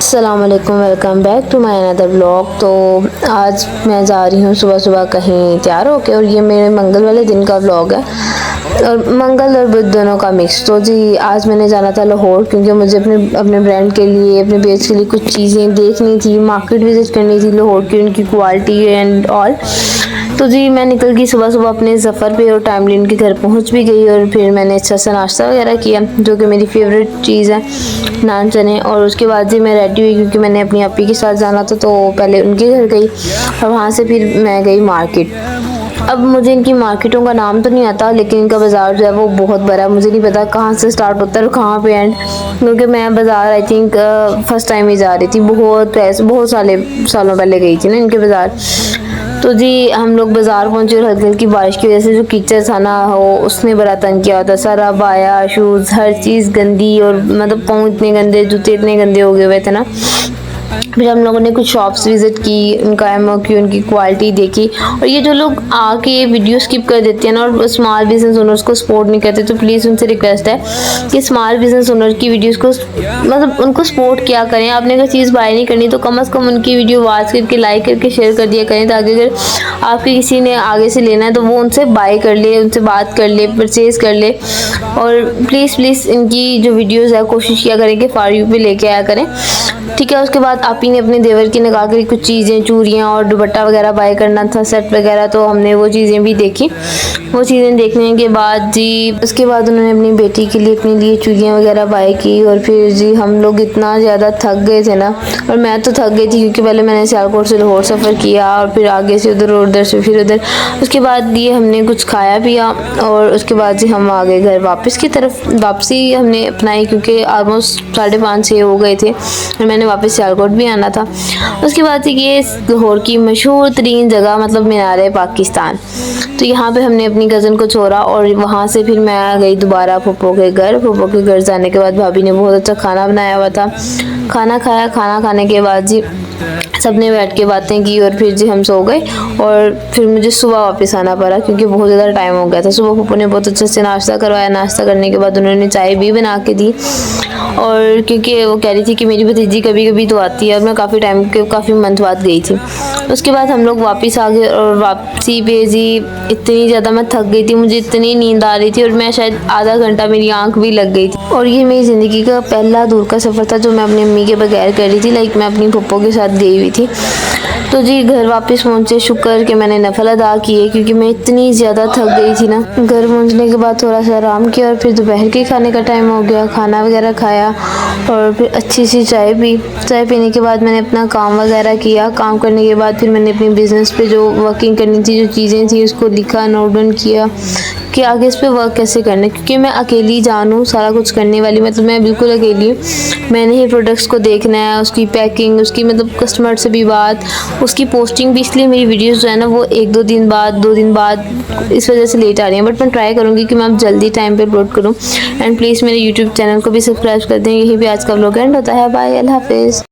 अस्सलाम वालेकुम, welcome back to my another blog. तो आज मैं जा रही हूँ सुबह सुबह कहीं तैयार होके, और ये मेरे मंगल वाले दिन का ब्लॉग है, और मंगल और बुध दोनों का मिक्स। तो जी आज मैंने जाना था लाहौर, क्योंकि मुझे अपने ब्रांड के लिए, अपने पेज के लिए कुछ चीज़ें देखनी थी, मार्केट विजिट करनी थी लाहौर की, उनकी क्वालिटी एंड ऑल। तो जी मैं निकल गई सुबह सुबह अपने सफ़र पे, और टाइमली उनके घर पहुंच भी गई। और फिर मैंने अच्छा सा नाश्ता वगैरह किया, जो कि मेरी फेवरेट चीज़ है, नान चने। और उसके बाद जी मैं रेडी हुई, क्योंकि मैंने अपनी अपी के साथ जाना था। तो पहले उनके घर गई, और वहाँ से फिर मैं गई मार्केट। अब मुझे इनकी मार्केटों का नाम तो नहीं आता, लेकिन इनका बाज़ार जो है वो बहुत बड़ा है। मुझे नहीं पता कहाँ से स्टार्ट होता है और कहाँ पे एंड, क्योंकि मैं बाज़ार आई थिंक फर्स्ट टाइम ही जा रही थी। बहुत सालों पहले गई थी ना इनके बाज़ार। तो जी हम लोग बाज़ार पहुँचे, और हल्की हल्की बारिश की वजह से जो कीचड़ था ना, हो उसने बड़ा तंग किया होता। सारा बाया शूज़ हर चीज़ गंदी, और मतलब पाँव इतने गंदे, जूते इतने गंदे हो गए हुए थे ना। फिर हम लोगों ने कुछ शॉप्स विज़िट की, उनका एमओक्यू, उनकी क्वालिटी देखी। और ये जो लोग आके वीडियो स्किप कर देते हैं ना, और स्मॉल बिजनेस ओनर्स को सपोर्ट नहीं करते, तो प्लीज़ उनसे रिक्वेस्ट है कि स्मॉल बिजनेस ओनर की वीडियोस को मतलब उनको सपोर्ट किया करें। आपने अगर चीज़ बाय नहीं करनी तो कम से कम उनकी वीडियो वॉच करके लाइक करके शेयर कर दिया करें, ताकि अगर आपके किसी ने आगे से लेना है तो वो उनसे बाय कर ले, उनसे बात कर ले, परचेज़ कर ले। और प्लीज़ इनकी जो वीडियोज़ है कोशिश किया करें कि फॉर यू पे लेके आया करें, ठीक है। उसके बाद आप ही ने अपने देवर की निकाह के कुछ चीज़ें, चूड़ियाँ और दुपट्टा वगैरह बाय करना था, सेट वगैरह, तो हमने वो चीज़ें भी देखी। वो चीज़ें देखने के बाद जी उसके बाद उन्होंने अपनी बेटी के लिए अपने लिए चूड़ियाँ वगैरह बाय की। और फिर जी हम लोग इतना ज़्यादा थक गए थे ना, और मैं तो थक गई थी, क्योंकि पहले मैंने सियालकोट से लाहौर सफ़र किया, और फिर आगे से उधर, और उधर से फिर उधर। उसके बाद ये हमने कुछ खाया पिया, और उसके बाद जी हम आ गए घर वापस की तरफ। वापसी हमने अपनाई, क्योंकि ऑलमोस्ट 5:30-6 हो गए थे, और मैंने वापस सियालकोट भी आना था। उसके बाद ये लाहौर की मशहूर तरीन जगह मतलब मीनार पाकिस्तान, तो यहाँ पे हमने अपनी कज़न को छोड़ा, और वहाँ से फिर मैं आ गई दोबारा फूफो के घर। फूफो के घर जाने के बाद भाभी ने बहुत अच्छा खाना बनाया हुआ था, खाना खाया। खाना खाने के बाद जी सबने बैठ के बातें की, और फिर जी हम सो गए। और फिर मुझे सुबह वापस आना पड़ा, क्योंकि बहुत ज़्यादा टाइम हो गया था। सुबह पप्पू ने बहुत अच्छे से नाश्ता करवाया, नाश्ता करने के बाद उन्होंने चाय भी बना के दी। और क्योंकि वो कह रही थी कि मेरी भतीजी कभी कभी तो आती है, और मैं काफ़ी मंथ बाद गई थी। उसके बाद हम लोग वापस आ गए, और वापसी पे जी इतनी ज़्यादा मैं थक गई थी, मुझे इतनी नींद आ रही थी, और मैं शायद आधा घंटा मेरी आँख भी लग गई थी। और ये मेरी ज़िंदगी का पहला दूर का सफ़र था जो मैं अपनी अम्मी के बगैर कर रही थी, लाइक मैं अपनी पप्पो के साथ गई हुई थी। तो जी घर वापस पहुँचे, शुक्र कि मैंने नफल अदा किए, क्योंकि मैं इतनी ज़्यादा थक गई थी ना। घर पहुँचने के बाद थोड़ा सा आराम किया, और फिर दोपहर के खाने का टाइम हो गया, खाना वगैरह खाया, और फिर अच्छी सी चाय पी। चाय पीने के बाद मैंने अपना काम वगैरह किया। काम करने के बाद फिर मैंने अपनी बिज़नेस पे जो वर्किंग करनी थी, जो चीज़ें थी, उसको लिखा, नोट डाउन किया कि आगे इस पे वर्क कैसे करना है, क्योंकि मैं अकेली जान हूँ सारा कुछ करने वाली, मतलब मैं बिल्कुल अकेली हूँ। मैंने ही प्रोडक्ट्स को देखना है, उसकी पैकिंग, उसकी मतलब कस्टमर से भी बात, उसकी पोस्टिंग भी। इसलिए मेरी वीडियोस जो है ना वो 1-2 दिन बाद, 2 दिन बाद इस वजह से लेट आ रही हैं, बट मैं ट्राई करूँगी कि मैं अब जल्दी टाइम पे अपलोड करूँ। एंड प्लीज़ मेरे यूट्यूब चैनल को भी सब्सक्राइब कर दें। यही भी आज का व्लॉग एंड होता है। बाय, अल्लाह हाफिज़।